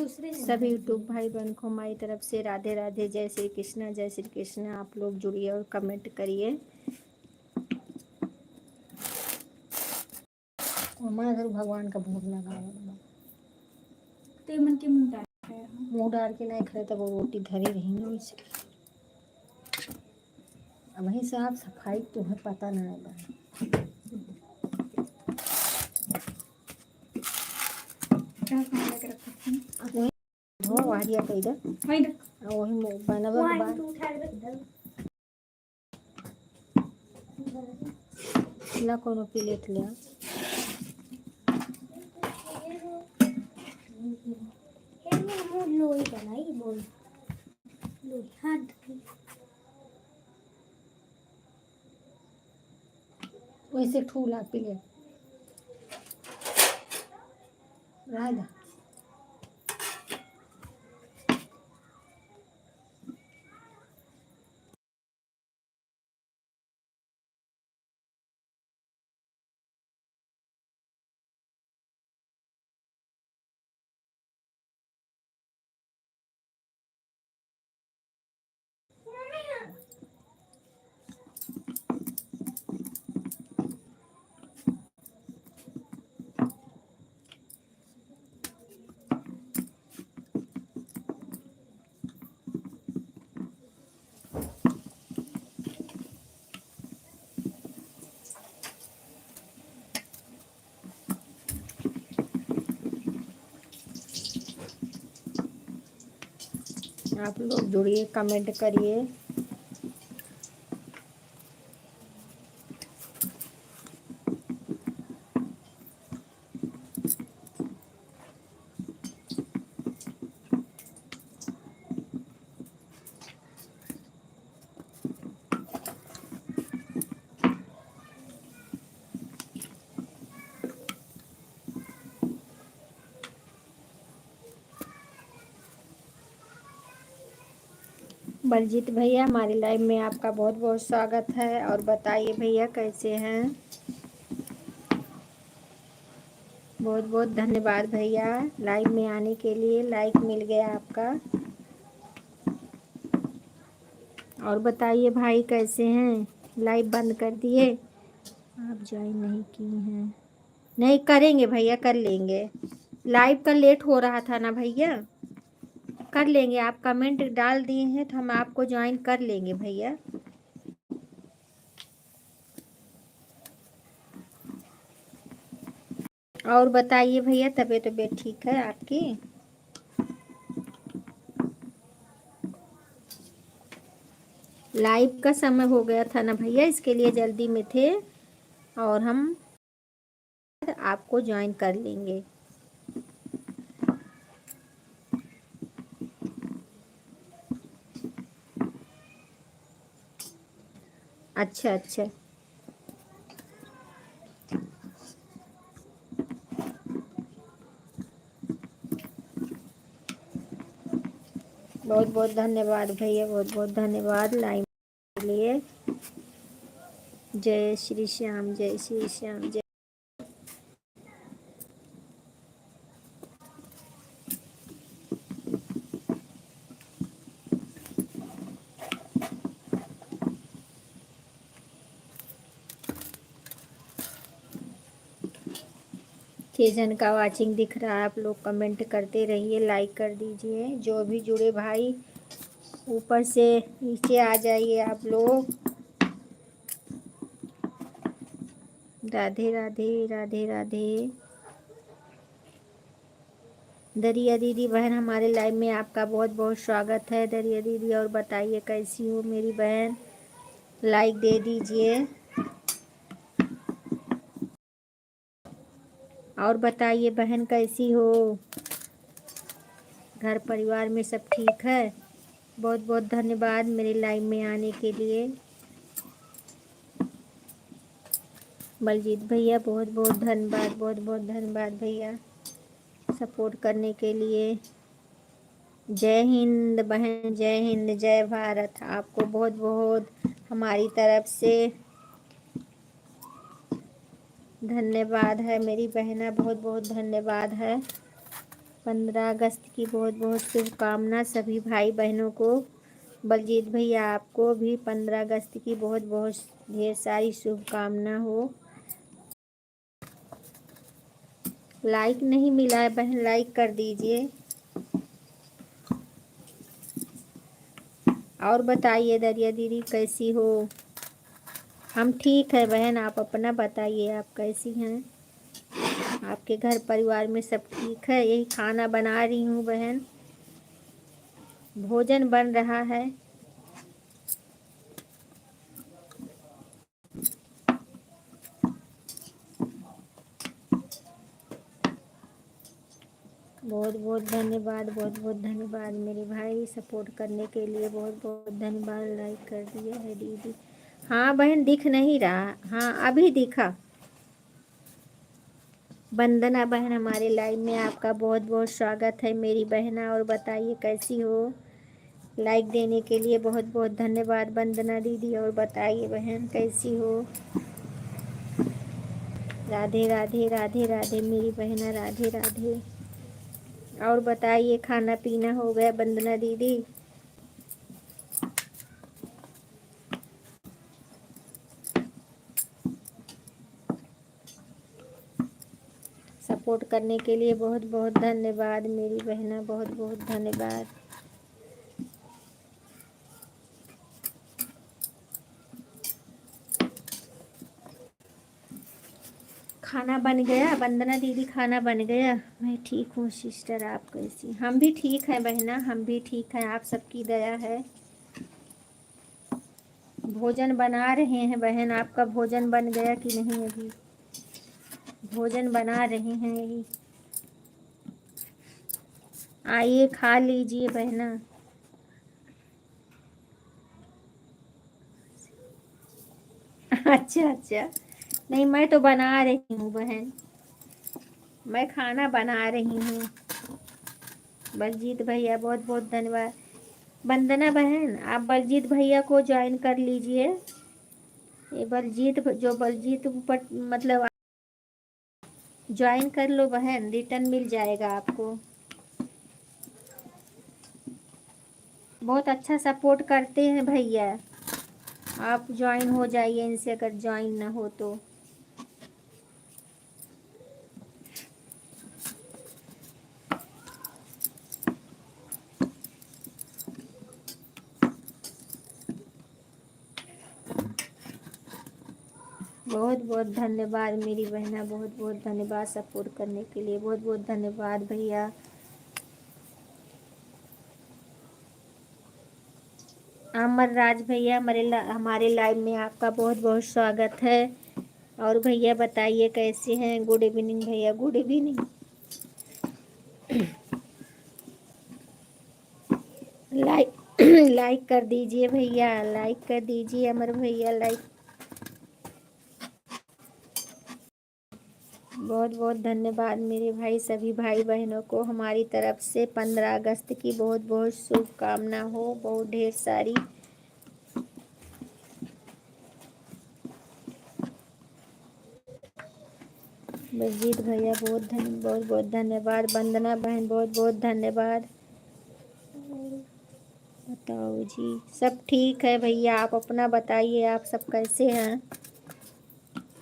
सभी यूट्यूब भाई बहन को हमारी तरफ से राधे राधे, जय श्री कृष्णा, जय श्री कृष्ण। आप लोग जुड़िए और कमेंट करिए। हमारे घर भगवान का भोग लगा हुआ तो मन के मुंह डाल के नहीं खाए, तब वो रोटी धरी रहेंगे वैसे। अब वही साफ सफाई तुम्हें पता नहीं है। वारिया इधर वही बनवा के बाद ला कोनो प्लेट ले लोई बनाई बोल लोई हाथ वैसे ठूला प्लेट राधा आप लोग जुड़िए, कमेंट करिए। बलजीत भैया, हमारी लाइव में आपका बहुत बहुत स्वागत है। और बताइए भैया कैसे हैं। बहुत बहुत धन्यवाद भैया लाइव में आने के लिए, लाइक मिल गया आपका। और बताइए भाई कैसे हैं। लाइव बंद कर दिए, आप ज्वाइन नहीं किए हैं। नहीं करेंगे भैया, कर लेंगे। लाइव का लेट हो रहा था ना भैया, कर लेंगे। आप कमेंट डाल दिए हैं तो हम आपको ज्वाइन कर लेंगे भैया। और बताइए भैया, तबीयत ठीक है आपकी। लाइव का समय हो गया था ना भैया, इसके लिए जल्दी में थे और हम आपको ज्वाइन कर लेंगे। अच्छा अच्छा, बहुत बहुत धन्यवाद भैया, बहुत बहुत धन्यवाद लाइव के लिए। जय श्री श्याम, जय श्री श्याम, जय। जन का वाचिंग दिख रहा है, आप लोग कमेंट करते रहिए, लाइक कर दीजिए। जो भी जुड़े भाई ऊपर से नीचे आ जाइए आप लोग। राधे राधे, राधे राधे। दरिया दीदी बहन, हमारे लाइव में आपका बहुत बहुत स्वागत है दरिया दीदी। और बताइए कैसी हो मेरी बहन, लाइक दे दीजिए। और बताइए बहन कैसी हो, घर परिवार में सब ठीक है। बहुत बहुत धन्यवाद मेरे लाइव में आने के लिए। बलजीत भैया बहुत बहुत धन्यवाद, बहुत बहुत धन्यवाद भैया सपोर्ट करने के लिए। जय हिंद बहन, जय हिंद, जय भारत। आपको बहुत बहुत हमारी तरफ से धन्यवाद है मेरी बहना, बहुत बहुत धन्यवाद है। 15 अगस्त की बहुत बहुत शुभकामना सभी भाई बहनों को। बलजीत भैया आपको भी 15 अगस्त की बहुत बहुत ढेर सारी शुभकामना हो। लाइक नहीं मिला है बहन, लाइक कर दीजिए। और बताइए दरिया दीदी कैसी हो। हम ठीक है बहन, आप अपना बताइए, आप कैसी हैं। आपके घर परिवार में सब ठीक है। यही खाना बना रही हूँ बहन, भोजन बन रहा है। बहुत बहुत धन्यवाद, बहुत बहुत धन्यवाद मेरे भाई, सपोर्ट करने के लिए बहुत बहुत धन्यवाद। लाइक कर दिया है दीदी। हाँ बहन दिख नहीं रहा, हाँ अभी दिखा। वंदना बहन हमारे लाइव में आपका बहुत बहुत स्वागत है मेरी बहना। और बताइए कैसी हो। लाइक देने के लिए बहुत बहुत धन्यवाद वंदना दीदी। और बताइए बहन कैसी हो। राधे राधे राधे राधे मेरी बहना, राधे राधे। और बताइए खाना पीना हो गया वंदना दीदी। सपोर्ट करने के लिए बहुत बहुत धन्यवाद मेरी बहना, बहुत बहुत धन्यवाद। खाना बन गया वंदना दीदी, खाना बन गया। मैं ठीक हूँ सिस्टर, आप कैसी। हम भी ठीक हैं बहना, हम भी ठीक हैं, आप सबकी दया है। भोजन बना रहे हैं बहन, आपका भोजन बन गया कि नहीं। अभी भोजन बना रहे हैं यही। आइए खा लीजिए बहना। अच्छा अच्छा, नहीं मैं तो बना रही हूँ बहन, मैं खाना बना रही हूँ। बलजीत भैया बहुत बहुत धन्यवाद। वंदना बहन आप बलजीत भैया को ज्वाइन कर लीजिए। ये बलजीत जो बलजीत ऊपर मतलब ज्वाइन कर लो बहन, रिटर्न मिल जाएगा आपको। बहुत अच्छा सपोर्ट करते हैं भैया, आप ज्वाइन हो जाइए इनसे अगर ज्वाइन ना हो तो। बहुत बहुत धन्यवाद मेरी बहना, बहुत बहुत धन्यवाद सपोर्ट करने के लिए, बहुत बहुत धन्यवाद भैया। अमर राज भैया हमारे लाइव में आपका बहुत बहुत स्वागत है। और भैया बताइए कैसे हैं। गुड इवनिंग भैया, गुड इवनिंग। लाइक लाइक कर दीजिए भैया, लाइक कर दीजिए अमर भैया, लाइक। बहुत बहुत धन्यवाद मेरे भाई, सभी भाई बहनों को हमारी तरफ से 15 अगस्त की बहुत बहुत शुभकामना हो, बहुत ढेर सारी। बलजीत भैया बहुत बहुत धन्यवाद। वंदना बहन बहुत बहुत धन्यवाद। बताओ जी, सब ठीक है भैया, आप अपना बताइए, आप सब कैसे हैं।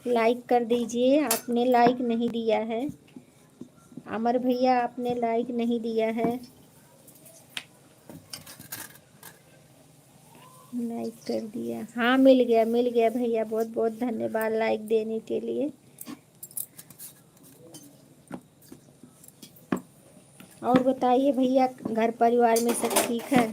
लाइक कर दीजिए, आपने लाइक नहीं दिया है। अमर भैया आपने लाइक नहीं दिया है, लाइक कर दिया। हाँ मिल गया भैया, बहुत बहुत धन्यवाद लाइक देने के लिए। और बताइए भैया घर परिवार में सब ठीक है।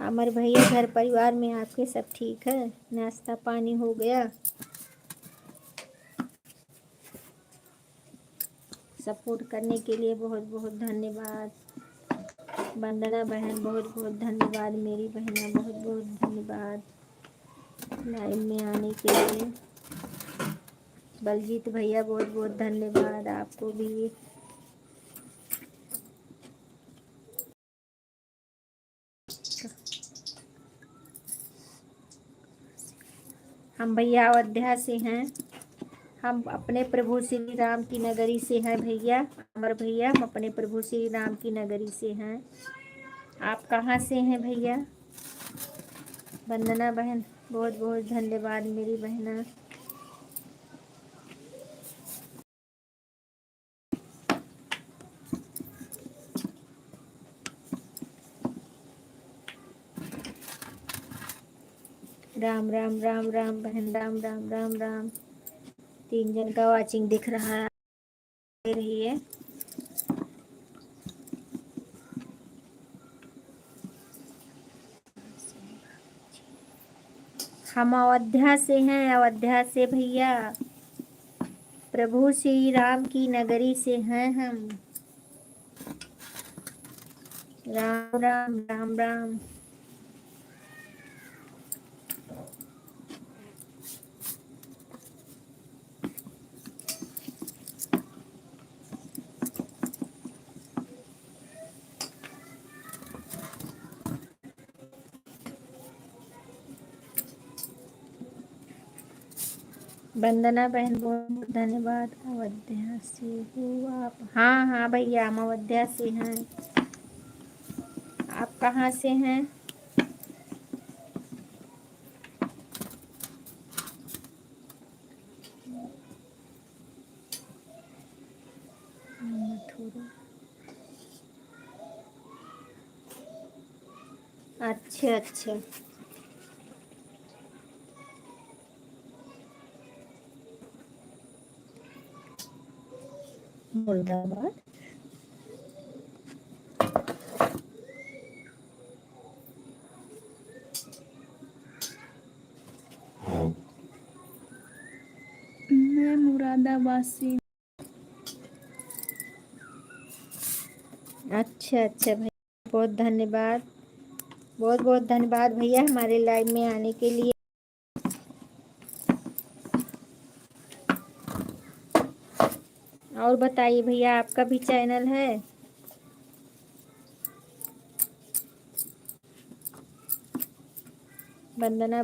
अमर भैया घर परिवार में आपके सब ठीक है, नाश्ता पानी हो गया। सपोर्ट करने के लिए बहुत बहुत धन्यवाद। वंदना बहन बहुत बहुत धन्यवाद मेरी बहना, बहुत बहुत धन्यवाद लाइव में आने के लिए। बलजीत भैया बहुत बहुत धन्यवाद आपको भी। हम भैया अयोध्या से हैं, हम अपने प्रभु श्री राम की नगरी से हैं भैया, अमर भैया, हम अपने प्रभु श्री राम की नगरी से हैं। आप कहाँ से हैं भैया? वंदना बहन, बहुत बहुत धन्यवाद मेरी बहना। राम राम राम राम बहन, राम राम राम राम। 3 जन का वाचिंग दिख रहा है, दे रही है। हम अयोध्या से हैं, अयोध्या से भैया, प्रभु श्री राम की नगरी से हैं हम। राम राम राम राम। वंदना बहन, बहुत बहुत धन्यवाद। अयोध्या से हो आप? हाँ हाँ भैया, हम अयोध्या से हैं। आप कहाँ से हैं? मथुरा। अच्छा अच्छा। मुर्दाबाद। मैं मुरादाबाद से। अच्छा अच्छा भैया, बहुत धन्यवाद, बहुत बहुत धन्यवाद भैया हमारे लाइव में आने के लिए। और बताइए भैया, आपका भी चैनल है? वंदना,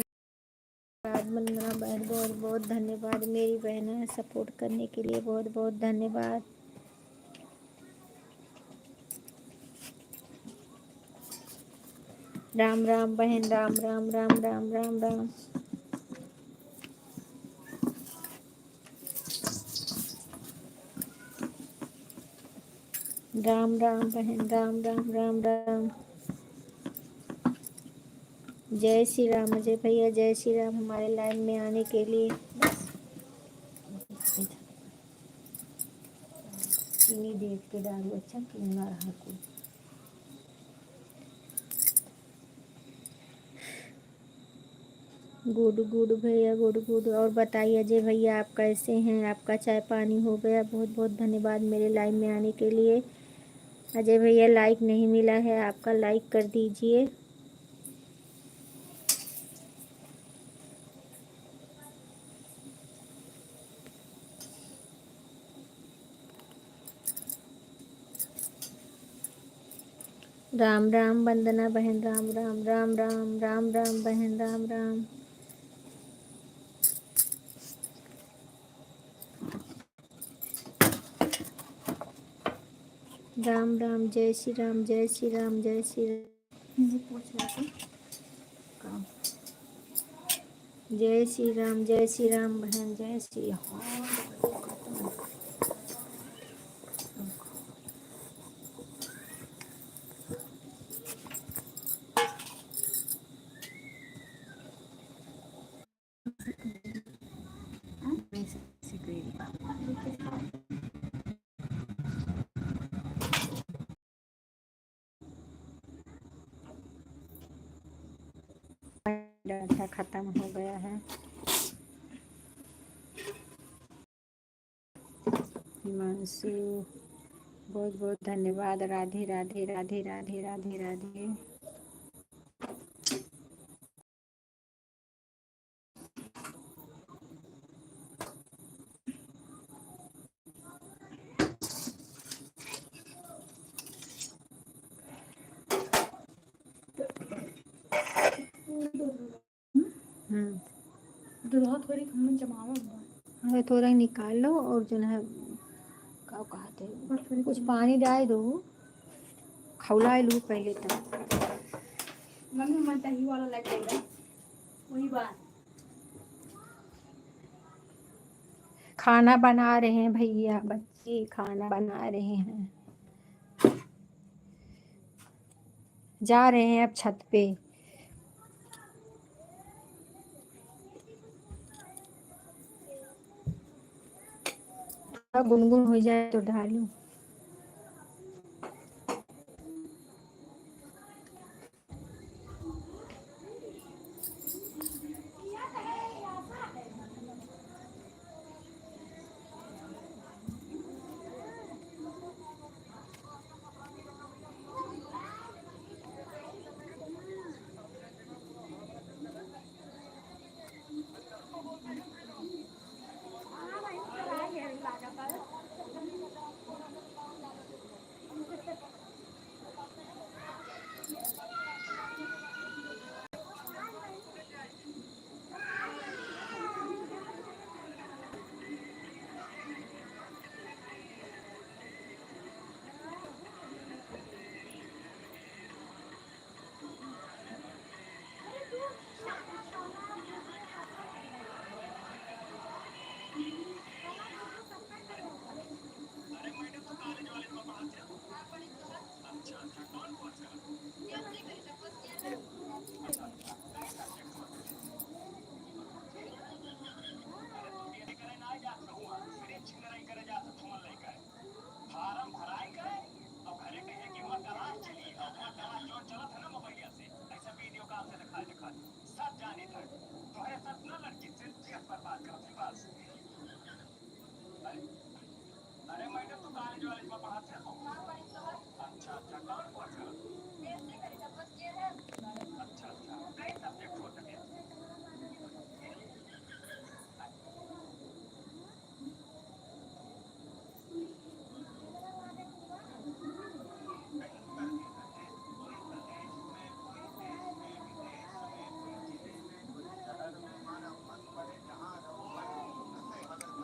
वंदना बहन, बहुत बहुत धन्यवाद मेरी बहन, सपोर्ट करने के लिए बहुत बहुत धन्यवाद। राम राम बहन, राम राम राम राम राम राम। राम राम बहन, राम राम राम राम। जय श्री राम अजय भैया, जय श्री राम हमारे लाइन में आने के लिए। चीनी देख के डालो, अच्छा क्यों ना रहा कोई। गुड गुड भैया, गुड गुड। और बताइए अजय भैया, आप कैसे हैं? आपका चाय पानी हो गया? बहुत बहुत धन्यवाद मेरे लाइव में आने के लिए। अजय भैया, लाइक नहीं मिला है आपका, लाइक कर दीजिए। राम राम वंदना बहन, राम राम राम राम राम राम बहन, राम राम। राम राम, जय श्री राम, जय श्री राम, जय श्री राम। मुझे पूछ रहा था काम। जय श्री राम, जय श्री राम बहन, जय श्री राम। डाटा खत्म हो गया है। हिमांशु, बहुत बहुत धन्यवाद। राधे राधे राधे राधे राधे राधे। दुल्हा थोड़ी हम जमावा। थोड़ा निकाल लो और जो है क्या कहते हैं कुछ पानी डाल दो, खौला लू पहले तक। मम्मी मन दही वाला लगेगा वही बात। खाना बना रहे हैं भैया, बच्चे खाना बना रहे हैं। जा रहे हैं अब छत पे। गुनगुन हो जाए तो डालूं।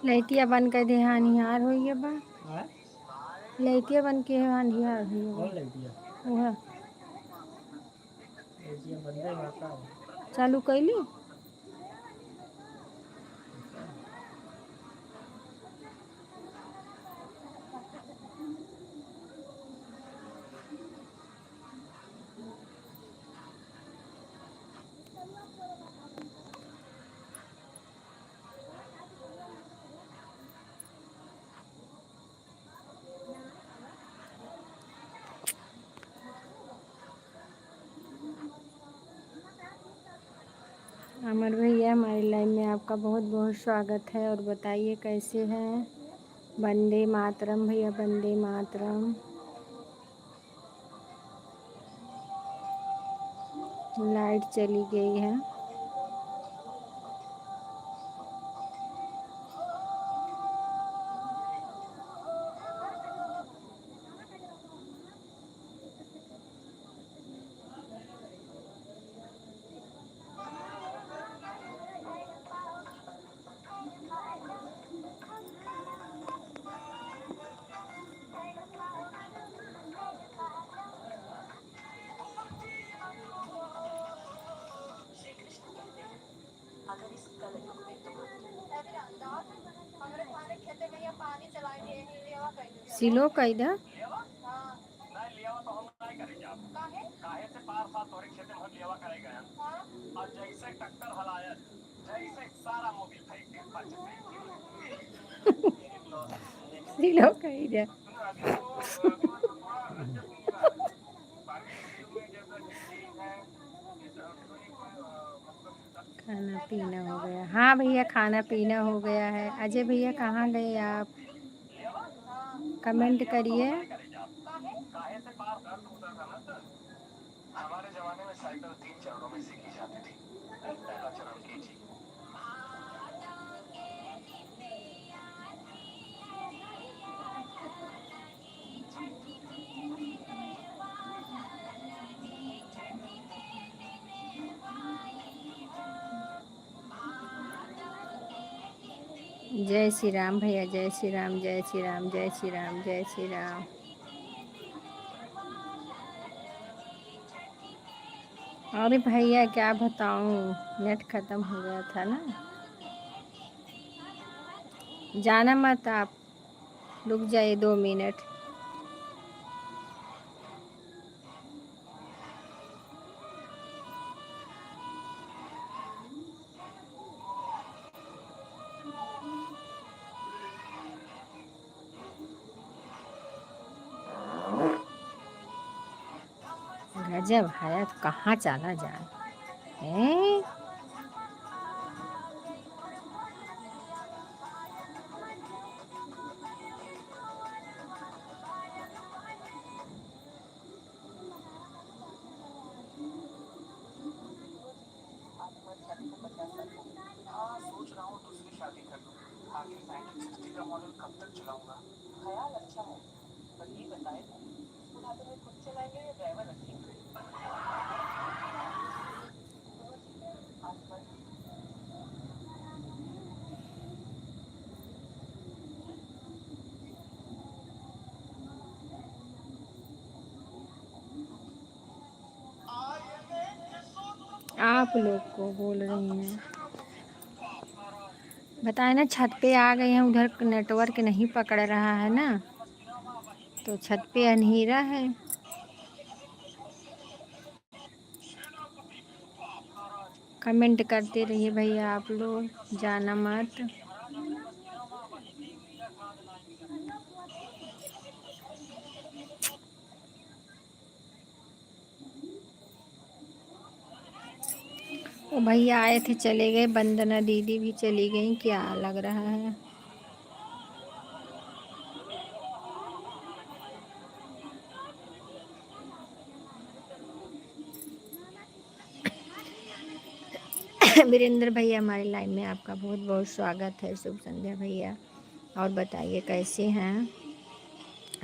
लाइटिया बन कर दे हानिहार हो गया बा। लाइटिया बन के हानिहार हो गया। वह चालू कैली। अमर भैया हमारी लाइव में आपका बहुत बहुत स्वागत है। और बताइए कैसे हैं। वंदे मातरम भैया, वंदे मातरम। लाइट चली गई है। सिलो कैदा सिलो कैदा खाना पीना हो गया। हाँ भैया खाना पीना हो गया है। अजय भैया कहाँ गए आप? कमेंट करिए। हमारे जमाने में साइकिल 3 चरणों में सीखी जाती थी। पहला चरण कीजिए। जय श्री राम भैया, जय श्री राम, जय श्री राम, जय श्री राम, जय श्री राम। अरे भैया क्या बताऊं, नेट खत्म हो गया था ना। जाना मत आप, रुक जाइए 2 मिनट। गजब है, तो कहाँ चला जाए हैं? हाँ सोच रहा हूँ दूसरी शादी कर लूँ। आखिर 1960 का मॉडल कब तक चलाऊंगा। ख्याल अच्छा है, पर ये बताए बुढ़ापे में खुद चलाएंगे या ड्राइवर रखेंगे। आप लोग को बोल रही हैं, बताए ना, छत पे आ गए हैं। उधर नेटवर्क नहीं पकड़ रहा है ना, तो छत पे अंधेरा है। कमेंट करते रहिए भैया आप लोग, जाना मत। ओ भैया आए थे चले गए, वंदना दीदी भी चली गई, क्या लग रहा है। वीरेंद्र भैया हमारे लाइन में आपका बहुत बहुत स्वागत है। शुभ संध्या भैया, और बताइए कैसे हैं।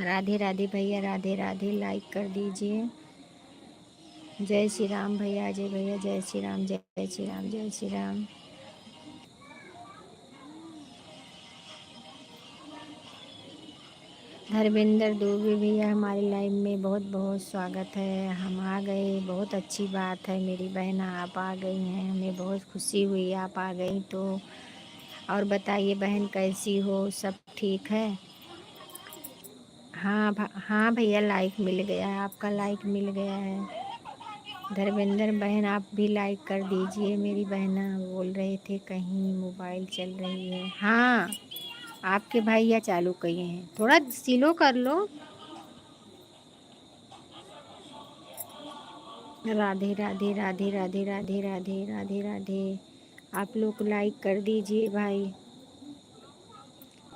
राधे राधे भैया, राधे राधे, लाइक कर दीजिए। जय श्री राम भैया, अजय भैया, जय श्री राम, जय श्री राम, जय श्री राम। धर्मेंद्र दुबे भैया हमारे लाइव में बहुत बहुत स्वागत है। हम आ गए, बहुत अच्छी बात है। मेरी बहन आप आ गई हैं, हमें बहुत खुशी हुई आप आ गई तो। और बताइए बहन कैसी हो, सब ठीक है। हाँ हाँ भैया, लाइक मिल गया है, आपका लाइक मिल गया है। धर्मेंद्र बहन आप भी लाइक कर दीजिए। मेरी बहना बोल रहे थे कहीं मोबाइल चल रही है। हाँ, आपके भैया चालू किए हैं, थोड़ा स्लो कर लो। राधे राधे, राधे राधे, राधे राधे, राधे राधे। आप लोग लाइक कर दीजिए भाई।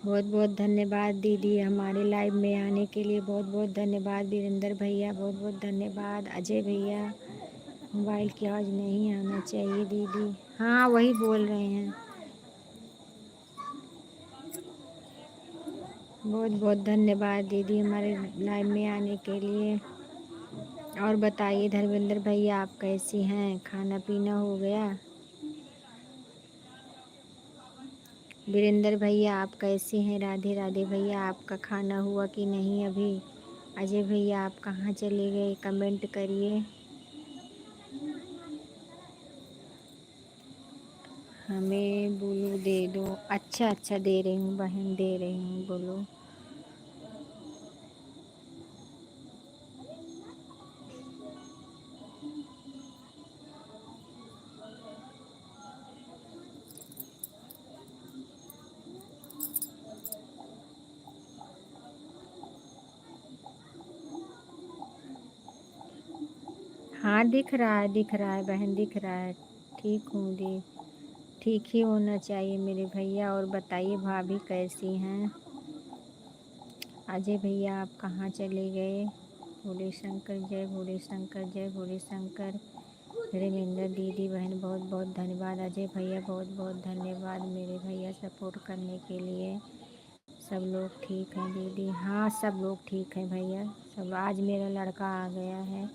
बहुत बहुत धन्यवाद दीदी, हमारे लाइव में आने के लिए बहुत बहुत धन्यवाद। वीरेंद्र भैया बहुत बहुत धन्यवाद। अजय भैया, मोबाइल की आवाज़ नहीं आना चाहिए दीदी। हाँ वही बोल रहे हैं। बहुत बहुत धन्यवाद दीदी हमारे लाइव में आने के लिए। और बताइए धर्मेंद्र भैया आप कैसी हैं, खाना पीना हो गया। वीरेंद्र भैया आप कैसे हैं। राधे राधे भैया, आपका खाना हुआ कि नहीं अभी। अजय भैया आप कहाँ चले गए, कमेंट करिए। हमें बोलो दे दो। अच्छा अच्छा, दे रही हूँ बहन, दे रही हूँ, बोलो। हाँ दिख रहा है, दिख रहा है बहन, दिख रहा है। ठीक हूँ दी, ठीक ही होना चाहिए मेरे भैया। और बताइए भाभी कैसी हैं। अजय भैया आप कहाँ चले गए। भोले शंकर जय, भोले शंकर जय, भोले शंकर। धर्मेंद्र दीदी बहन बहुत बहुत धन्यवाद। अजय भैया बहुत बहुत धन्यवाद मेरे भैया सपोर्ट करने के लिए। सब लोग ठीक हैं दीदी। हाँ सब लोग ठीक हैं भैया सब। आज मेरा लड़का आ गया है,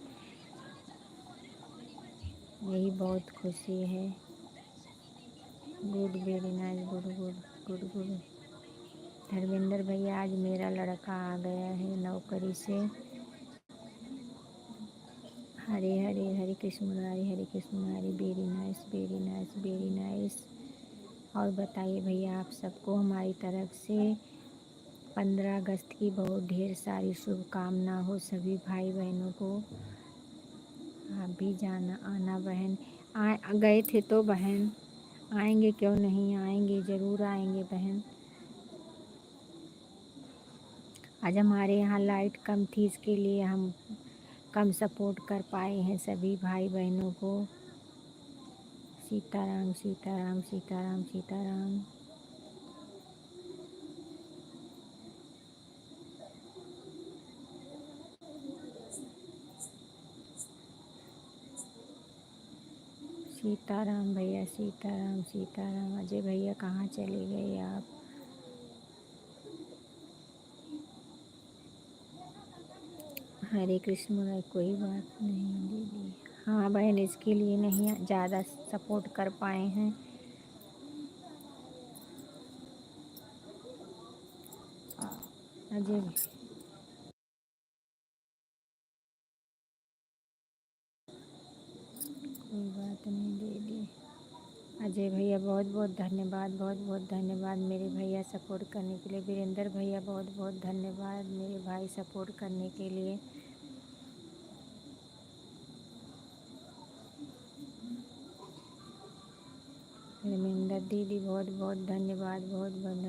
यही बहुत खुशी है। Good, very nice, good good. Good good. Dharmendra भैया आज मेरा लड़का आ गया है नौकरी से। हरे हरे हरे कृष्ण मुरारी हरे Krishna Murari. Very nice very nice very nice. और बताइए भैया आप सबको हमारी तरफ से 15 अगस्त की बहुत ढेर सारी शुभकामना हो सभी भाई बहनों को। आप भी जाना आना बहन। गए थे तो बहन आएंगे, क्यों नहीं आएंगे, ज़रूर आएंगे बहन। आज हमारे यहाँ लाइट कम थी, इसके लिए हम कम सपोर्ट कर पाए हैं सभी भाई बहनों को। सीताराम सीताराम सीताराम सीताराम। सीताराम भैया सीताराम सीताराम। अजय भैया कहाँ चले गए आप? हरे कृष्ण मुरारी। कोई बात नहीं दीदी। हाँ बहन इसके लिए नहीं ज़्यादा सपोर्ट कर पाए हैं। अजय कोई बात नहीं दीदी। अजय भैया बहुत बहुत धन्यवाद, बहुत बहुत धन्यवाद मेरे भैया सपोर्ट करने के लिए। वीरेंद्र भैया बहुत बहुत धन्यवाद मेरे भाई सपोर्ट करने के लिए। धर्मेंद्र दीदी बहुत बहुत धन्यवाद, बहुत बहुत।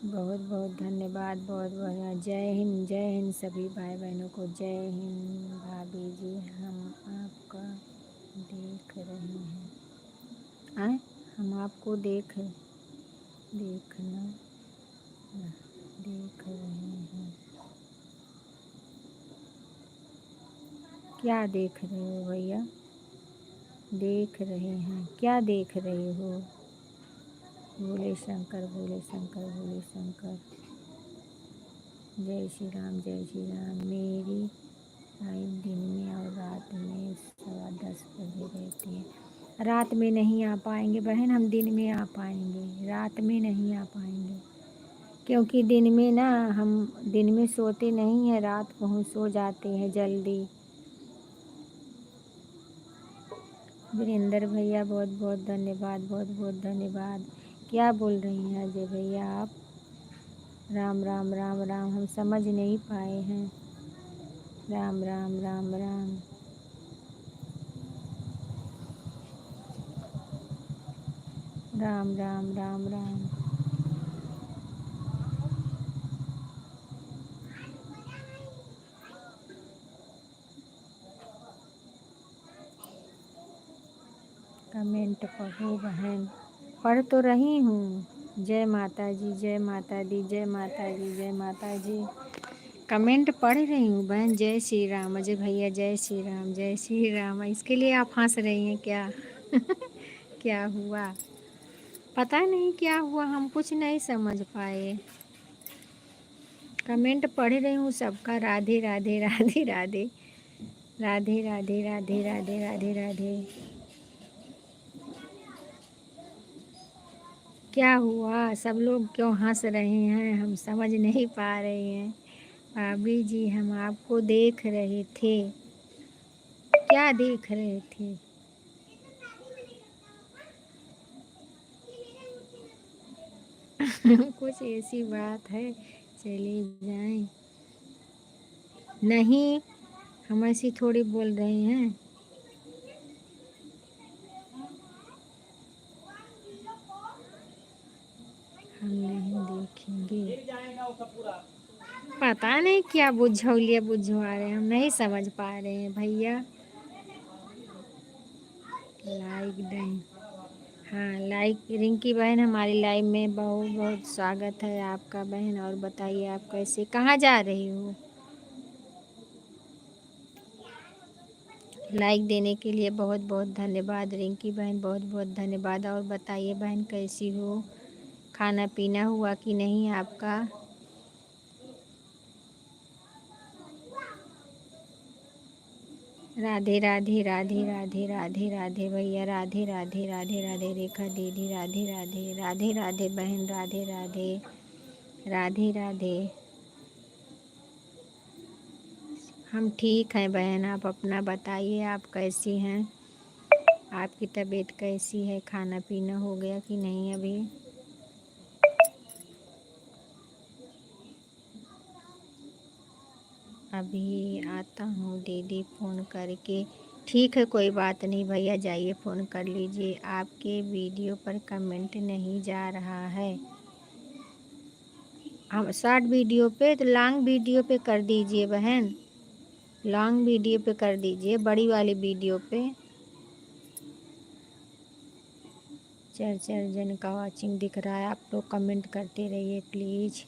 बहुत बहुत धन्यवाद, बहुत बहुत। जय हिंद सभी भाई बहनों को जय हिंद। भाभी जी हम आपका देख रहे हैं। आए हम आपको देखना देख रहे हैं। क्या देख रहे हो भैया? देख रहे हैं क्या देख रहे हो? भोले शंकर भोले शंकर भोले शंकर। जय श्री राम जय श्री राम। मेरी लाइव दिन में और रात में 10:15 बजे रहती है। रात में नहीं आ पाएंगे बहन, हम दिन में आ पाएंगे, रात में नहीं आ पाएंगे। क्योंकि दिन में ना हम दिन में सोते नहीं हैं, रात को हम सो जाते हैं जल्दी। वीरेंद्र भैया बहुत बहुत धन्यवाद, बहुत बहुत धन्यवाद। क्या बोल रही हैं अजय भैया आप? राम राम राम राम। हम समझ नहीं पाए हैं। राम राम राम राम। राम राम राम राम। कमेंट पढ़ो बहन। पढ़ तो रही हूँ। जय माता जी जय माता दी जय माता दी जय माता जी। कमेंट पढ़ रही हूँ बहन। जय श्री राम। अजय भैया जय श्री राम जय श्री राम। इसके लिए आप हंस रही हैं क्या? क्या हुआ? पता नहीं क्या हुआ, हम कुछ नहीं समझ पाए। कमेंट पढ़ रही हूँ सबका। राधे राधे राधे राधे राधे राधे राधे राधे राधे राधे। क्या हुआ? सब लोग क्यों हंस रहे हैं? हम समझ नहीं पा रहे हैं। भाभी जी हम आपको देख रहे थे। क्या देख रहे थे? कुछ ऐसी बात है चले जाएं। नहीं हम ऐसी थोड़ी बोल रहे हैं। हम नहीं देखेंगे। पता नहीं क्या बुझौलिया बुझवा रहे हैं, हम नहीं समझ पा रहे हैं भैया। Like done. हाँ लाइक। रिंकी बहन हमारी लाइव में बहुत बहुत स्वागत है आपका बहन। और बताइए आप कैसे, कहाँ जा रही हो? लाइक देने के लिए बहुत बहुत धन्यवाद रिंकी बहन, बहुत बहुत धन्यवाद। और बताइए बहन कैसी हो? खाना पीना हुआ कि नहीं आपका? राधे राधे राधे राधे राधे राधे भैया, राधे राधे राधे राधे रेखा दीदी, राधे राधे राधे राधे बहन, राधे राधे राधे राधे। हम ठीक हैं बहन, आप अपना बताइए, आप कैसी हैं? आपकी तबीयत कैसी है? खाना पीना हो गया कि नहीं अभी? अभी आता हूँ दीदी फ़ोन करके। ठीक है, कोई बात नहीं भैया, जाइए फ़ोन कर लीजिए। आपके वीडियो पर कमेंट नहीं जा रहा है। हम शॉर्ट वीडियो पे, तो लॉन्ग वीडियो पे कर दीजिए बहन, लॉन्ग वीडियो पे कर दीजिए, बड़ी वाली वीडियो पे। 4 जन का वॉचिंग दिख रहा है। आप लोग कमेंट करते रहिए प्लीज़।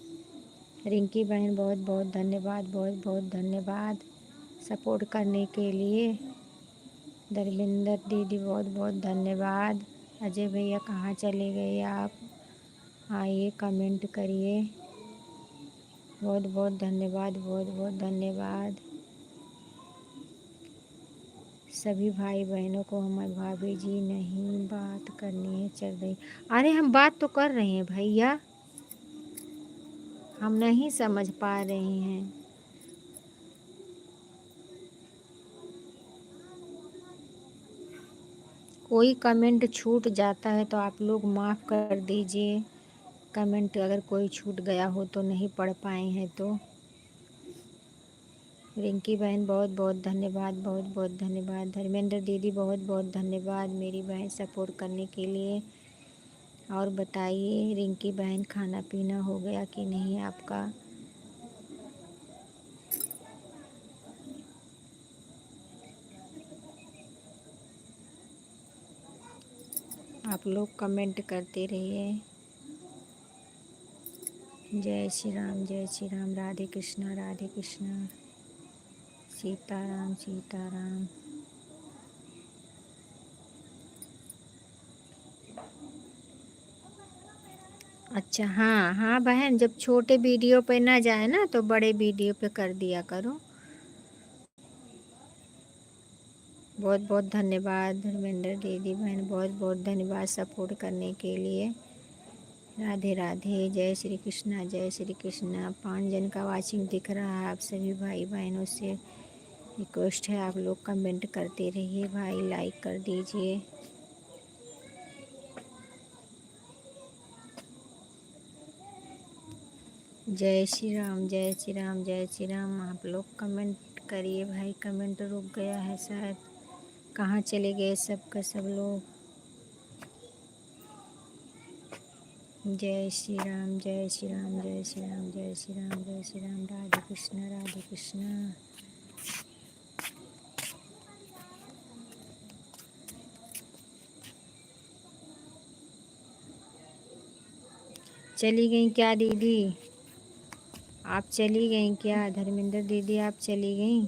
रिंकी बहन बहुत बहुत धन्यवाद, बहुत बहुत धन्यवाद सपोर्ट करने के लिए। धर्मेंद्र दीदी बहुत बहुत धन्यवाद। अजय भैया कहाँ चले गए आप? आइए कमेंट करिए। बहुत बहुत धन्यवाद, बहुत बहुत धन्यवाद सभी भाई बहनों को। हमारे भाभी जी नहीं बात करनी है चल रही। अरे हम बात तो कर रहे हैं भैया, हम नहीं समझ पा रहे हैं। कोई कमेंट छूट जाता है तो आप लोग माफ़ कर दीजिए। कमेंट अगर कोई छूट गया हो तो, नहीं पढ़ पाए हैं तो। रिंकी बहन बहुत बहुत धन्यवाद, बहुत बहुत धन्यवाद। धर्मेंद्र दीदी बहुत बहुत धन्यवाद मेरी बहन सपोर्ट करने के लिए। और बताइए रिंकी बहन, खाना पीना हो गया कि नहीं आपका? आप लोग कमेंट करते रहिए। जय श्री राम, जय श्री राम, राधे कृष्णा, राधे कृष्णा, सीताराम सीताराम। अच्छा, हाँ हाँ बहन, जब छोटे वीडियो पे ना जाए ना तो बड़े वीडियो पे कर दिया करो। बहुत बहुत धन्यवाद धर्मेंद्र दीदी बहन, बहुत बहुत धन्यवाद सपोर्ट करने के लिए। राधे राधे, जय श्री कृष्णा, जय श्री कृष्णा। 5 जन का वाचिंग दिख रहा है। आप सभी भाई बहनों से रिक्वेस्ट है, आप लोग कमेंट करते रहिए भाई, लाइक कर दीजिए। जय श्री राम, जय श्री राम, जय श्री राम। आप लोग कमेंट करिए भाई, कमेंट रुक गया है शायद, कहाँ चले गए सबका सब लोग। जय श्री राम, जय श्री राम, जय श्री राम, जय श्री राम, जय श्री राम। राधे कृष्णा, राधे कृष्णा। चली गई क्या दीदी? आप चली गई क्या? धर्मेंद्र दीदी आप चली गई?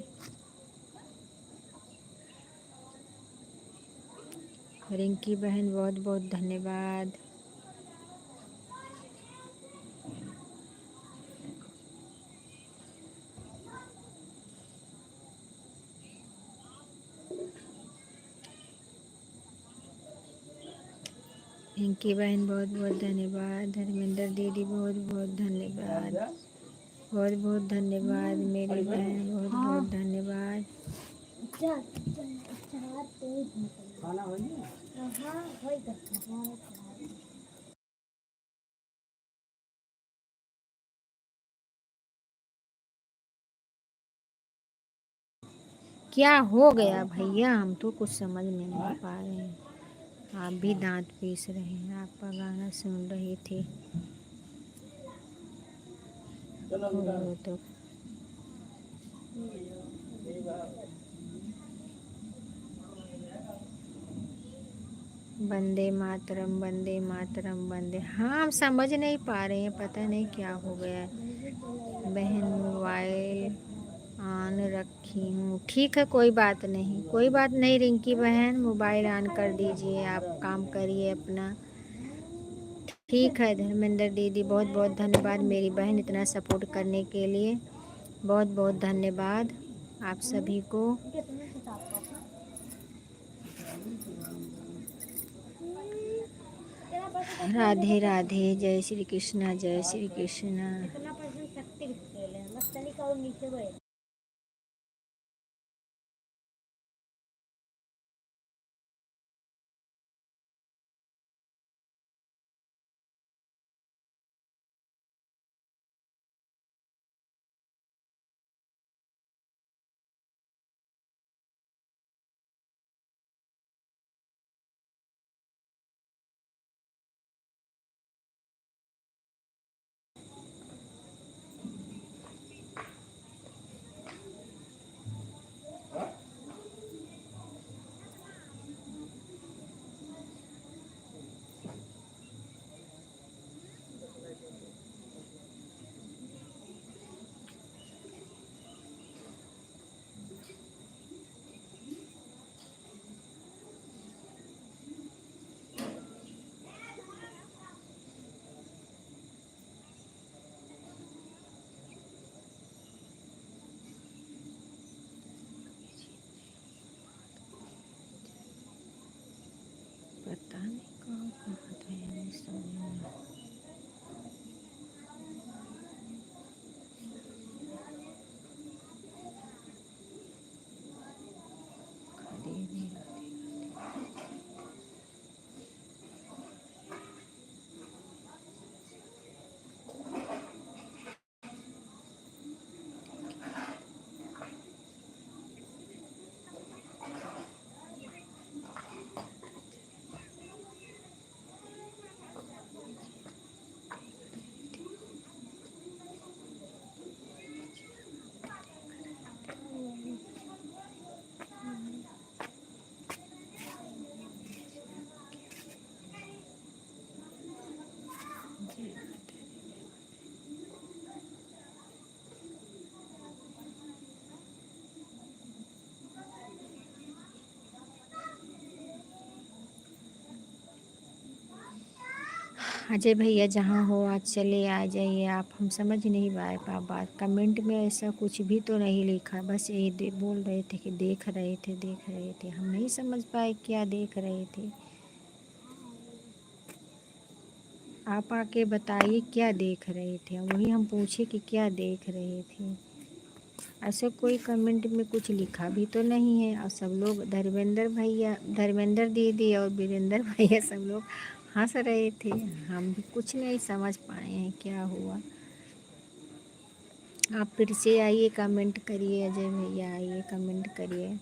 रिंकी बहन बहुत बहुत धन्यवाद। रिंकी बहन बहुत बहुत धन्यवाद। धर्मेंद्र दीदी बहुत बहुत धन्यवाद, बहुत बहुत धन्यवाद मेरी बहन, बहुत बहुत धन्यवाद। क्या हो गया भैया? हम तो कुछ समझ में नहीं पा रहे हैं। आप भी दांत पीस रहे हैं, आपका गाना सुन रही थी। हो तो वंदे मातरम, वंदे मातरम, वंदे। हाँ, हम समझ नहीं पा रहे हैं, पता नहीं क्या हो गया है। बहन मोबाइल ऑन रखी हूँ। ठीक है, कोई बात नहीं, कोई बात नहीं रिंकी बहन, मोबाइल ऑन कर दीजिए, आप काम करिए अपना। ठीक है धर्मेंद्र दीदी, बहुत बहुत धन्यवाद मेरी बहन इतना सपोर्ट करने के लिए। बहुत बहुत धन्यवाद आप सभी को। राधे राधे, जय श्री कृष्णा, जय श्री कृष्णा। इतना परसेंट शक्ति खेल है मस्त तनिक और नीचे गए। पता नहीं कहाँ थे सब। अजय भैया जहाँ हो आज चले आ जाइए आप। हम समझ नहीं पाए बात। कमेंट में ऐसा कुछ भी तो नहीं लिखा, बस यही बोल रहे थे कि देख रहे थे देख रहे थे। हम नहीं समझ पाए क्या देख रहे थे। आप आके बताइए क्या देख रहे थे, वही हम पूछे कि क्या देख रहे थे। ऐसा कोई कमेंट में कुछ लिखा भी तो नहीं है। और सब लोग धर्मेंद्र भैया, धर्मेंद्र दीदी और वीरेंद्र भैया सब लोग हंस रहे थे। हम भी कुछ नहीं समझ पाए हैं क्या हुआ। आप फिर से आइए, कमेंट करिए। अजय भैया आइए, कमेंट करिए।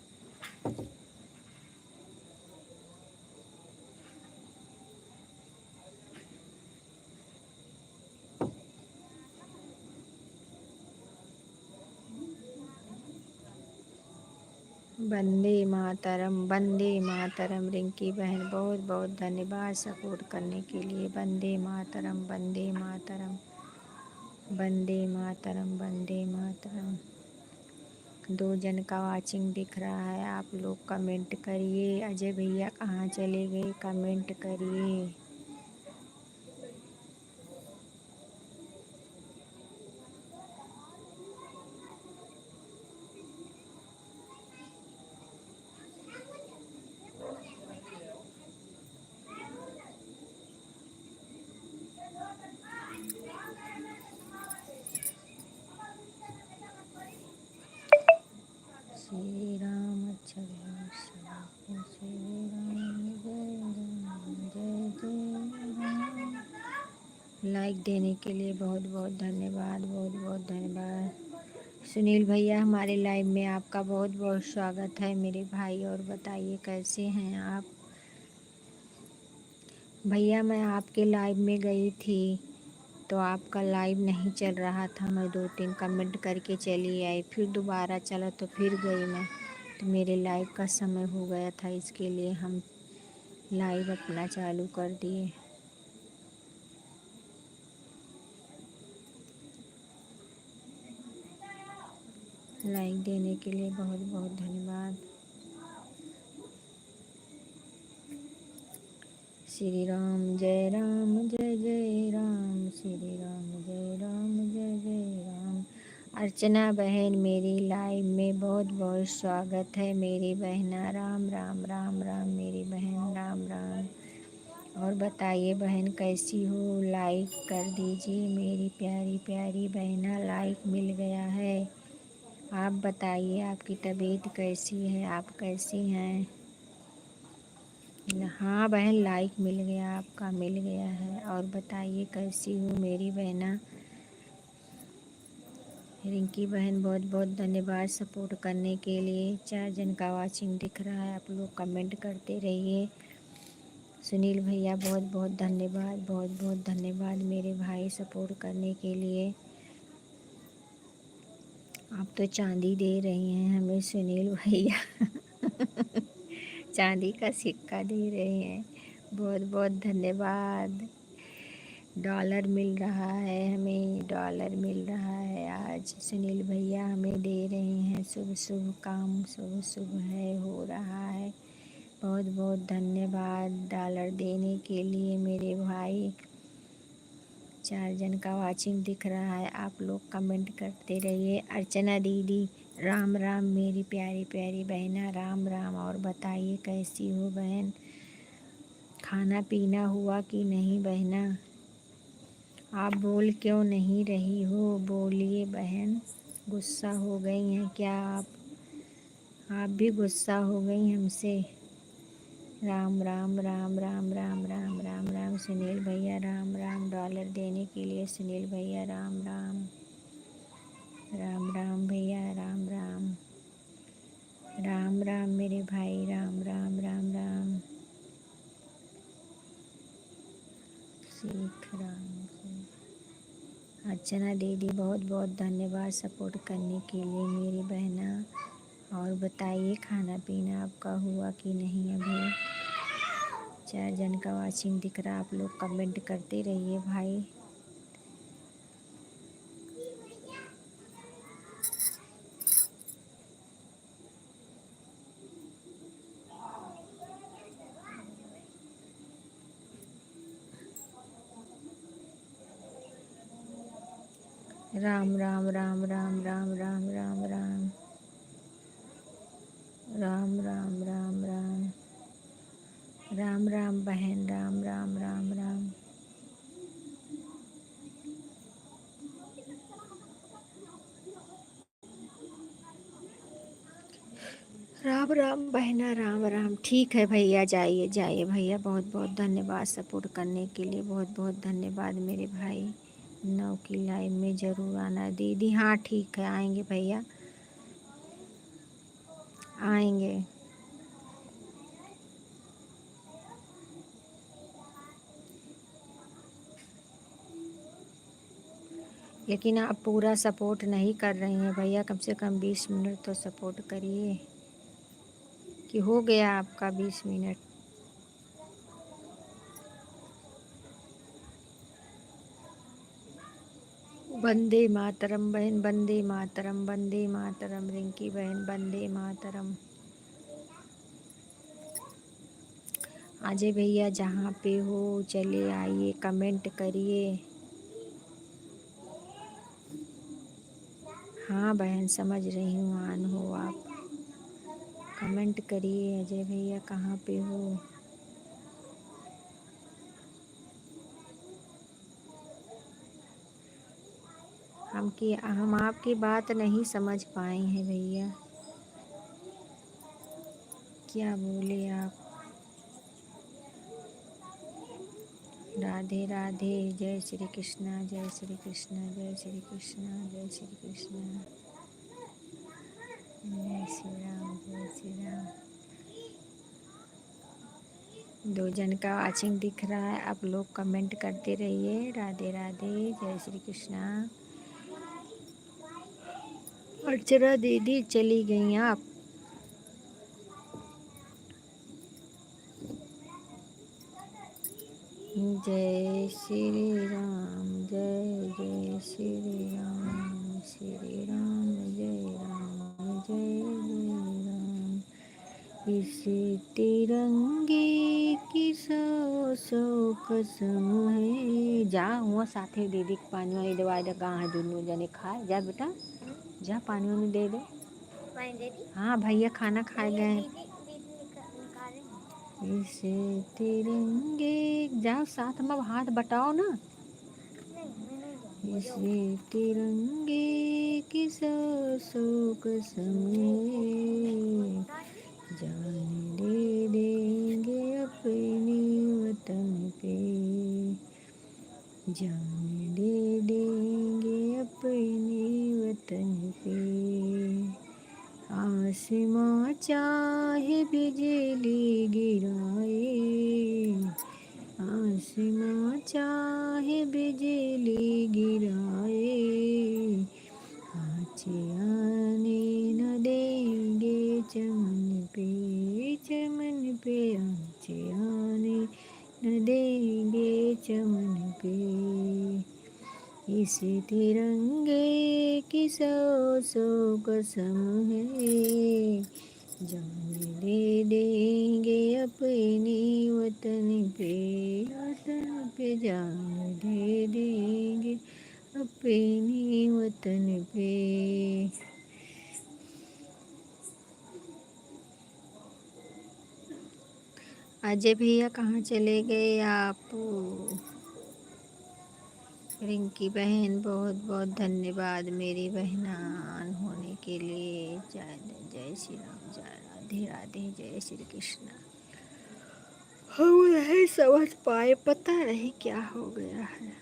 वंदे मातरम, वंदे मातरम। रिंकी बहन बहुत बहुत धन्यवाद सपोर्ट करने के लिए। वंदे मातरम, वंदे मातरम, वंदे मातरम, वंदे मातरम। 2 जन का वाचिंग दिख रहा है। आप लोग कमेंट करिए। अजय भैया कहाँ चले गए, कमेंट करिए। श्री राम अच्छा श्री राम जय जय राम। लाइक देने के लिए बहुत बहुत धन्यवाद, बहुत बहुत धन्यवाद। सुनील भैया हमारे लाइव में आपका बहुत बहुत स्वागत है मेरे भाई। और बताइए कैसे हैं आप भैया। मैं आपके लाइव में गई थी तो आपका लाइव नहीं चल रहा था। मैं 2-3 कमेंट करके चली आई, फिर दोबारा चला तो फिर गई मैं, तो मेरे लाइव का समय हो गया था। इसके लिए हम लाइव अपना चालू कर दिए। लाइक देने के लिए बहुत बहुत धन्यवाद। श्री राम जय राम, श्री राम जय जय राम। अर्चना बहन मेरी लाइव में बहुत बहुत स्वागत है मेरी बहना। राम राम राम राम मेरी बहन, राम राम। और बताइए बहन कैसी हो, लाइक कर दीजिए मेरी प्यारी प्यारी बहना, लाइक मिल गया है। आप बताइए आपकी तबीयत कैसी है, आप कैसी हैं? हाँ बहन, लाइक मिल गया, आपका मिल गया है। और बताइए कैसी हो मेरी बहना। रिंकी बहन बहुत बहुत धन्यवाद सपोर्ट करने के लिए। 4 जन का वाचिंग दिख रहा है, आप लोग कमेंट करते रहिए। सुनील भैया बहुत बहुत धन्यवाद, बहुत बहुत धन्यवाद मेरे भाई सपोर्ट करने के लिए। आप तो चांदी दे रही हैं हमें सुनील भैया चांदी का सिक्का दे रहे हैं, बहुत बहुत धन्यवाद। डॉलर मिल रहा है, हमें डॉलर मिल रहा है आज। सुनील भैया हमें दे रहे हैं, शुभ शुभ काम शुभ शुभ है, हो रहा है। बहुत बहुत धन्यवाद डॉलर देने के लिए मेरे भाई। 4 जन का वाचिंग दिख रहा है, आप लोग कमेंट करते रहिए। अर्चना दीदी राम राम मेरी प्यारी प्यारी बहना, राम राम। और बताइए कैसी हो बहन, खाना पीना हुआ कि नहीं बहना? आप बोल क्यों नहीं रही हो, बोलिए बहन। गुस्सा हो गई हैं क्या आप भी गुस्सा हो गई हमसे? राम राम राम राम राम राम राम राम सुनील भैया, राम राम। डॉलर देने के लिए सुनील भैया, राम राम। राम राम भैया, राम राम। राम राम मेरे भाई, राम राम राम राम। सीख राम से। अर्चना दीदी बहुत बहुत धन्यवाद सपोर्ट करने के लिए मेरी बहना। और बताइए खाना पीना आपका हुआ कि नहीं अभी? 4 जन का वाचिंग दिख रहा, आप लोग कमेंट करते रहिए भाई। राम राम राम राम राम राम राम राम राम राम राम राम राम राम बहन, राम राम राम राम। राम राम बहना, राम राम। ठीक है भैया, जाइए जाइए भैया, बहुत बहुत धन्यवाद सपोर्ट करने के लिए, बहुत बहुत धन्यवाद मेरे भाई। 9 की लाइव में ज़रूर आना दीदी। हाँ ठीक है, आएंगे भैया, आएंगे। लेकिन आप पूरा सपोर्ट नहीं कर रही हैं भैया, कम से कम 20 मिनट तो सपोर्ट करिए। कि हो गया आपका 20 मिनट? वंदे मातरम बहन, वंदे मातरम, वंदे मातरम। रिंकी बहन वंदे मातरम। अजय भैया जहाँ पे हो चले आइए, कमेंट करिए। हाँ बहन समझ रही हूँ, आन हो आप, कमेंट करिए। अजय भैया कहाँ पे हो? हम आपकी बात नहीं समझ पाए हैं भैया, क्या बोले आप? राधे राधे, जय श्री कृष्णा, जय श्री कृष्णा, जय श्री कृष्णा, जय श्री कृष्णा, जय श्री राम, जय श्री राम। 2 जन का वाचिंग दिख रहा है, आप लोग कमेंट करते रहिए। राधे राधे, जय श्री कृष्णा। अर्चना दीदी चली गई आप? जय श्री राम, जय जय श्री राम, श्री राम जय राम, जय जय राम। इस तिरंगे की सौ सौ कसम है। जा हुआ साथे दीदी के पानी वानी दवा दे, कहाँ दोनों जने खाए। जा बेटा जा, पानी वानी दे दे। हाँ भैया खाना खा गए हैं। इसे तिरंगे, जाओ साथ में हाथ बटाओ ना। इसे तिरंगे की सौ सौ कसम है, जान दे देंगे अपने वतन पे, जान दे देंगे अपने वतन पे। आसमां चाहे बिजली गिराए, आसमां चाहे बिजली गिराए, आँचे आने न देंगे चमन पे, चमन पे आँचे आने न देंगे चमन पे। इस तिरंगे की सौ सौ कसम है, जान दे देंगे अपने वतन पे, वतन पे जान दे देंगे अपने वतन पे। अजय भैया कहाँ चले गए आप? रिंकी बहन बहुत बहुत धन्यवाद मेरी बहनान होने के लिए। जय जय श्री राम, जय राधे राधे, जय श्री कृष्ण। हम नहीं समझ पाए, पता नहीं क्या हो गया है।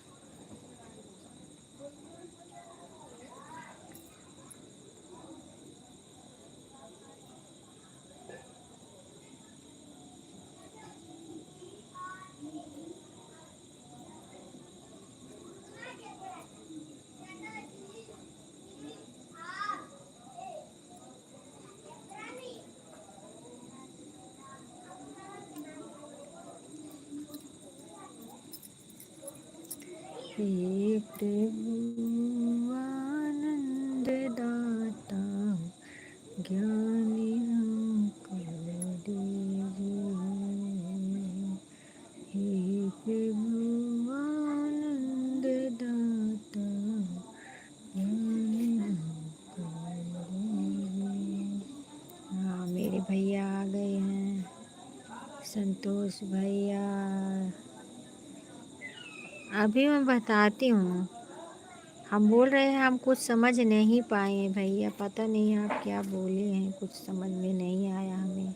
हे प्रभु आनंद दाता, ज्ञान हमको दीजिए। हे प्रभु आनंद दाता, ज्ञान हमको दीजिए। हाँ मेरे भैया आ गए हैं, संतोष भैया। अभी मैं बताती हूँ, हम बोल रहे हैं हम कुछ समझ नहीं पाए भैया, पता नहीं आप क्या बोले हैं, कुछ समझ में नहीं आया हमें।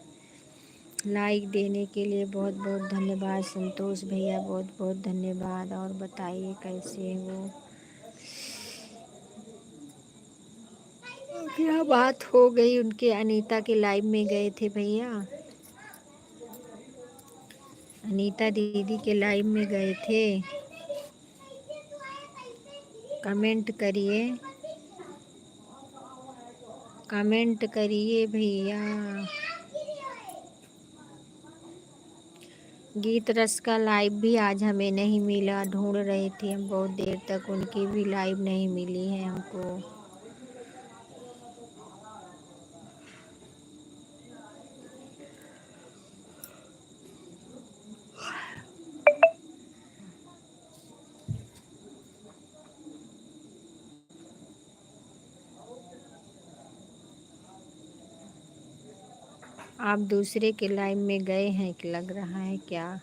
लाइक देने के लिए बहुत बहुत धन्यवाद संतोष भैया, बहुत बहुत धन्यवाद। और बताइए कैसे हो? क्या बात हो गई? उनके अनीता के लाइव में गए थे भैया, अनीता दीदी के लाइव में गए थे। कमेंट करिए, कमेंट करिए भैया। गीत रस का लाइव भी आज हमें नहीं मिला, ढूंढ रहे थे हम बहुत देर तक, उनकी भी लाइव नहीं मिली है हमको। आप दूसरे के लाइव में गए हैं कि लग रहा है क्या?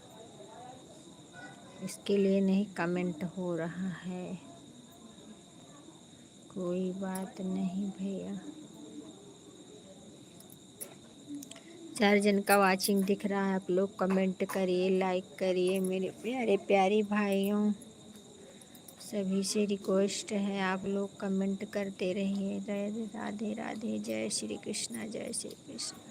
इसके लिए नहीं कमेंट हो रहा है। कोई बात नहीं भैया। 4 जन का वाचिंग दिख रहा है, आप लोग कमेंट करिए, लाइक करिए मेरे प्यारे प्यारे भाइयों। सभी से रिक्वेस्ट है आप लोग कमेंट करते रहिए। राधे राधे, जय श्री कृष्णा, जय श्री कृष्ण।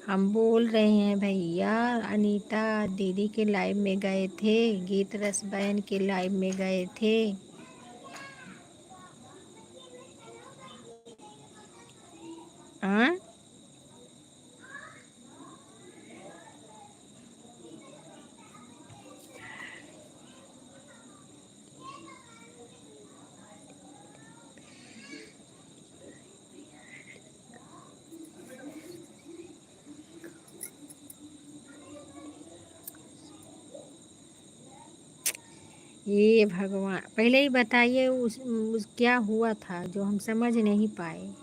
हम बोल रहे हैं भैया, अनीता दीदी के लाइव में गए थे, गीत रस बहन के लाइव में गए थे। हाँ ये भगवान, पहले ही बताइए उस क्या हुआ था जो हम समझ नहीं पाए।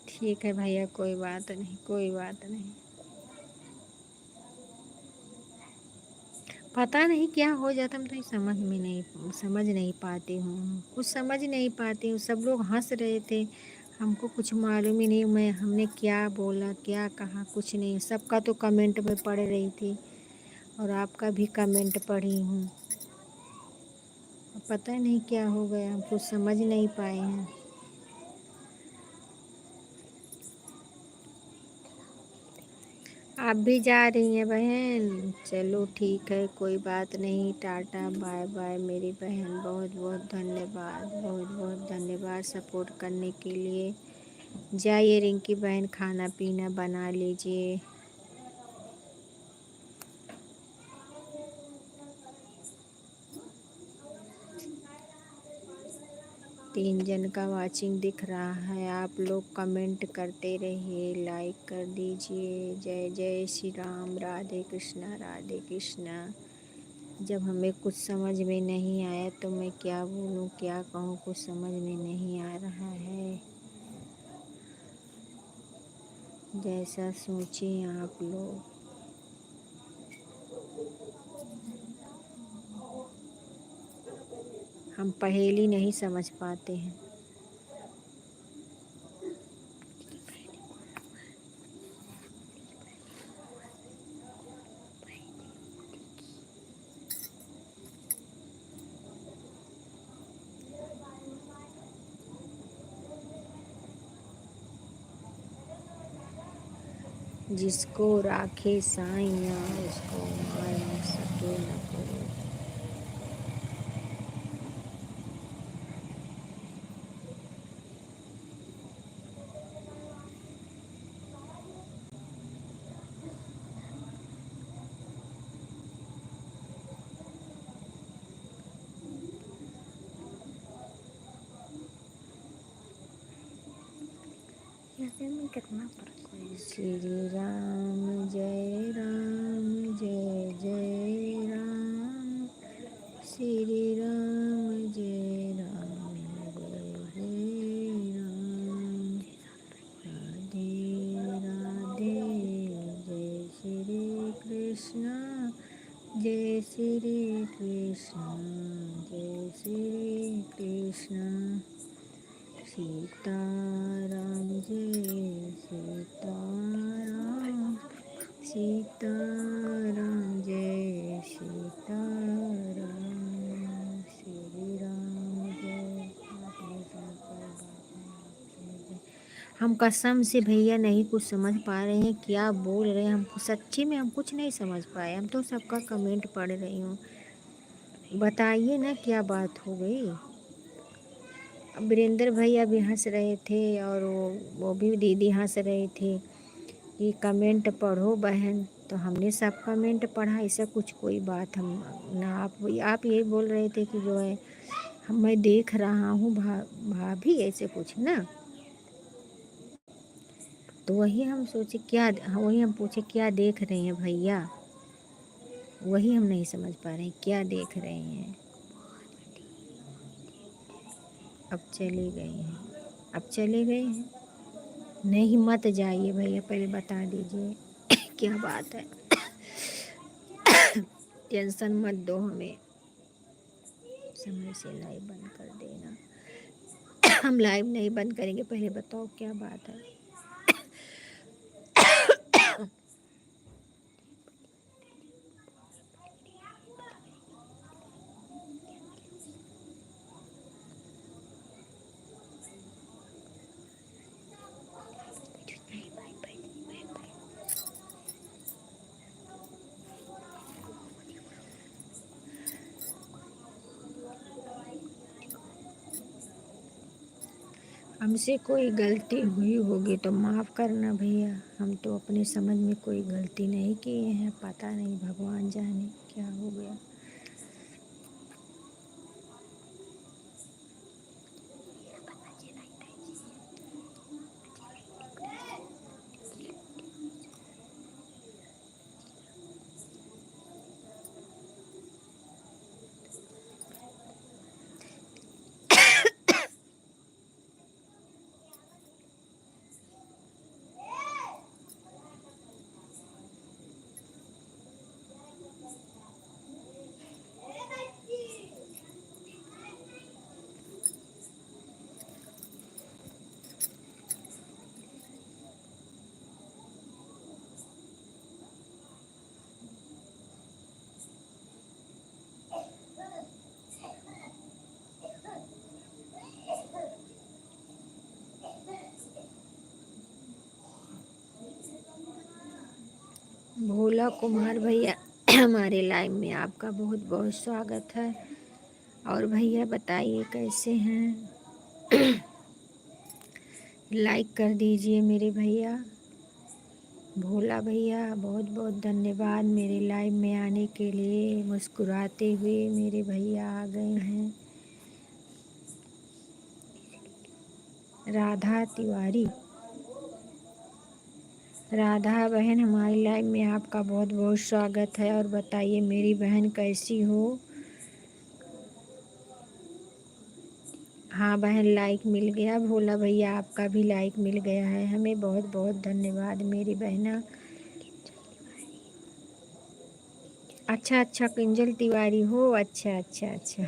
ठीक है भैया, कोई बात नहीं, कोई बात नहीं। पता नहीं क्या हो जाता, मैं तो समझ नहीं पाती हूँ, कुछ समझ नहीं पाती हूँ। सब लोग हंस रहे थे, हमको कुछ मालूम ही नहीं, हमने क्या बोला क्या कहा, कुछ नहीं। सबका तो कमेंट में पढ़ रही थी और आपका भी कमेंट पढ़ी हूँ। पता नहीं क्या हो गया, हम कुछ समझ नहीं पाए हैं। आप भी जा रही हैं बहन? चलो ठीक है, कोई बात नहीं। टाटा बाय बाय मेरी बहन। बहुत बहुत धन्यवाद, बहुत बहुत धन्यवाद सपोर्ट करने के लिए। जाइए रिंकी बहन, खाना पीना बना लीजिए। 3 जन का वाचिंग दिख रहा है। आप लोग कमेंट करते रहिए, लाइक कर दीजिए। जय जय श्री राम, राधे कृष्णा राधे कृष्णा। जब हमें कुछ समझ में नहीं आया तो मैं क्या बोलूं क्या कहूं, कुछ समझ में नहीं आ रहा है। जैसा सोचें आप लोग। हम पहेली नहीं समझ पाते हैं। जिसको राखे साइयाँ उसको मार न सके न कोई। श्री राम जय जय राम, श्री राम जय जय राम। राधे राधे, जय श्री कृष्ण, जय श्री कृष्ण, जय श्री कृष्ण। सीताराम जय सीताराम, सीताराम जय सीताराम, श्री राम जय। हम कसम से भैया नहीं कुछ समझ पा रहे हैं, क्या बोल रहे हैं। हमको सच्ची में हम कुछ नहीं समझ पाए। हम तो सबका कमेंट पढ़ रही हूँ। बताइए ना क्या बात हो गई। वीरेंद्र भैया भी हंस रहे थे और वो भी दीदी हंस रहे थे कि कमेंट पढ़ो बहन। तो हमने सब कमेंट पढ़ा, ऐसा कुछ कोई बात हम ना। आप यही बोल रहे थे कि जो है मैं देख रहा हूँ भाभी, ऐसे कुछ ना। तो वही हम सोचे क्या, वही हम पूछे क्या देख रहे हैं भैया। वही हम नहीं समझ पा रहे हैं क्या देख रहे हैं। अब चले गए हैं, अब चले गए हैं। नहीं मत जाइए भैया, पहले बता दीजिए क्या बात है। टेंशन मत दो हमें। समय से लाइव बंद कर देना। हम लाइव नहीं बंद करेंगे, पहले बताओ क्या बात है। हमसे कोई गलती हुई होगी तो माफ़ करना भैया। हम तो अपने समझ में कोई गलती नहीं किए हैं। पता नहीं, भगवान जाने क्या हो गया। भोला कुमार भैया हमारे लाइव में आपका बहुत बहुत स्वागत है। और भैया बताइए कैसे हैं? लाइक कर दीजिए मेरे भैया। भोला भैया बहुत बहुत धन्यवाद मेरे लाइव में आने के लिए। मुस्कुराते हुए मेरे भैया आ गए हैं। राधा तिवारी, राधा बहन हमारी लाइव में आपका बहुत बहुत स्वागत है। और बताइए मेरी बहन कैसी हो? हाँ बहन, लाइक मिल गया। भोला भैया आपका भी लाइक मिल गया है हमें। बहुत बहुत धन्यवाद मेरी बहना। अच्छा अच्छा, किंजल तिवारी हो। अच्छा अच्छा अच्छा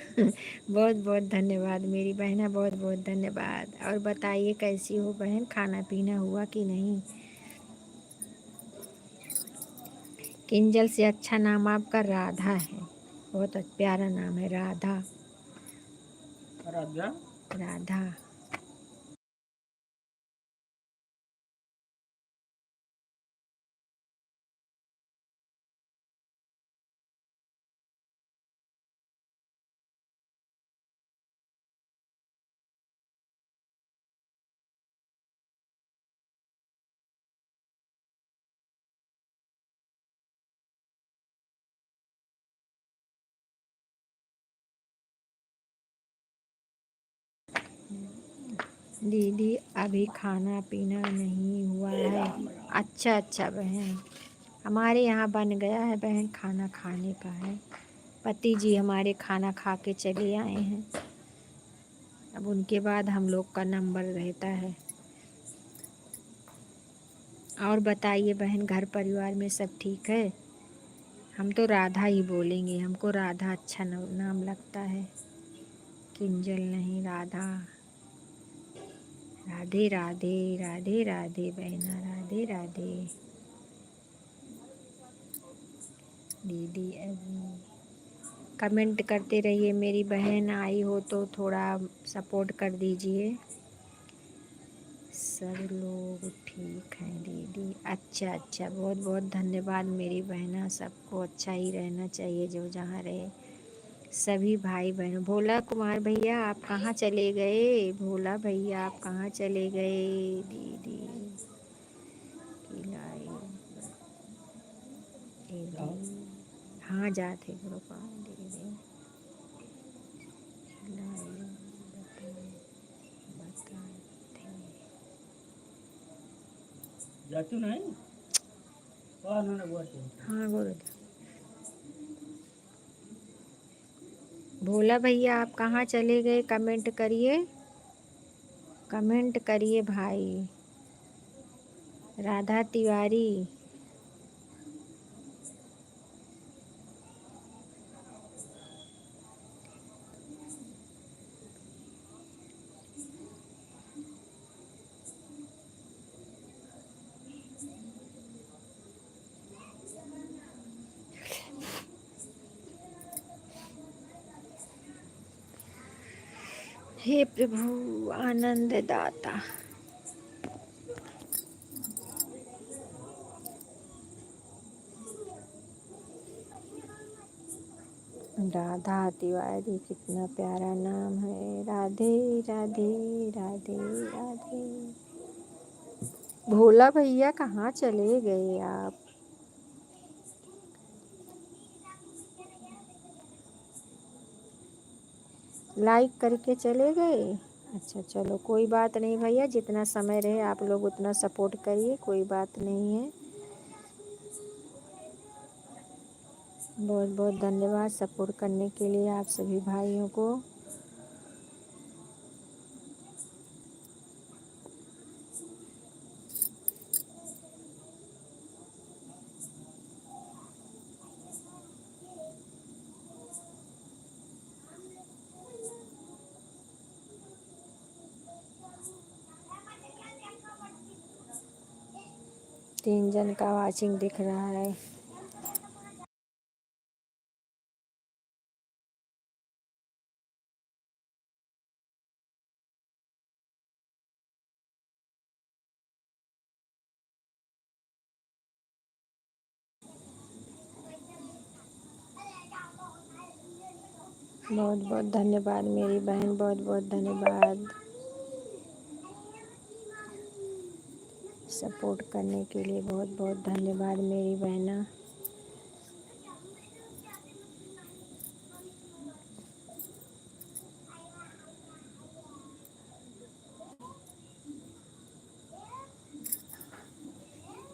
बहुत बहुत धन्यवाद मेरी बहना, बहुत बहुत धन्यवाद। और बताइए कैसी हो बहन? खाना पीना हुआ कि नहीं? किंजल से अच्छा नाम आपका राधा है। बहुत प्यारा नाम है, राधा। राधा राधा। दीदी अभी खाना पीना नहीं हुआ है। अच्छा अच्छा बहन, हमारे यहाँ बन गया है बहन, खाना खाने का है। पति जी हमारे खाना खा के चले आए हैं। अब उनके बाद हम लोग का नंबर रहता है। और बताइए बहन, घर परिवार में सब ठीक है? हम तो राधा ही बोलेंगे, हमको राधा अच्छा नाम लगता है। किंजल नहीं, राधा। राधे राधे, राधे राधे बहना, राधे राधे। दीदी अभी कमेंट करते रहिए मेरी बहन, आई हो तो थोड़ा सपोर्ट कर दीजिए। सब लोग ठीक हैं दीदी। अच्छा अच्छा, बहुत बहुत धन्यवाद मेरी बहना। सबको अच्छा ही रहना चाहिए जो जहाँ रहे। सभी भाई बहनों। भोला कुमार भैया आप कहाँ चले गए? भोला भैया आप कहाँ चले गए? दीदी की लाइव, दीदी हाँ जाते गोपाल दीदी लाइव बताते जातू नहीं। हाँ बोलो। भोला भैया आप कहाँ चले गए? कमेंट करिए, कमेंट करिए भाई। राधा तिवारी, हे प्रभु आनंद दाता। राधा तिवारी कितना प्यारा नाम है। राधे राधे, राधे राधे। भोला भैया कहाँ चले गए आप? लाइक करके चले गए? अच्छा चलो कोई बात नहीं भैया, जितना समय रहे आप लोग उतना सपोर्ट करिए, कोई बात नहीं है। बहुत बहुत धन्यवाद सपोर्ट करने के लिए आप सभी भाइयों को। तीन जन का वाचिंग दिख रहा है। बहुत बहुत धन्यवाद मेरी बहन, बहुत बहुत धन्यवाद सपोर्ट करने के लिए। बहुत बहुत धन्यवाद मेरी बहना।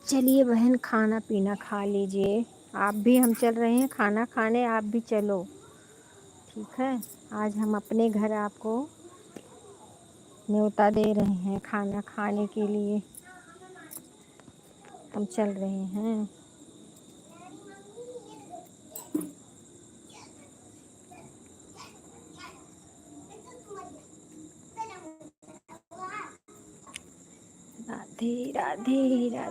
चलिए बहन, खाना पीना खा लीजिए। आप भी, हम चल रहे हैं खाना खाने, आप भी चलो, ठीक है। आज हम अपने घर आपको न्योता दे रहे हैं खाना खाने के लिए। हम चल रहे हैं। राधे राधे राधे।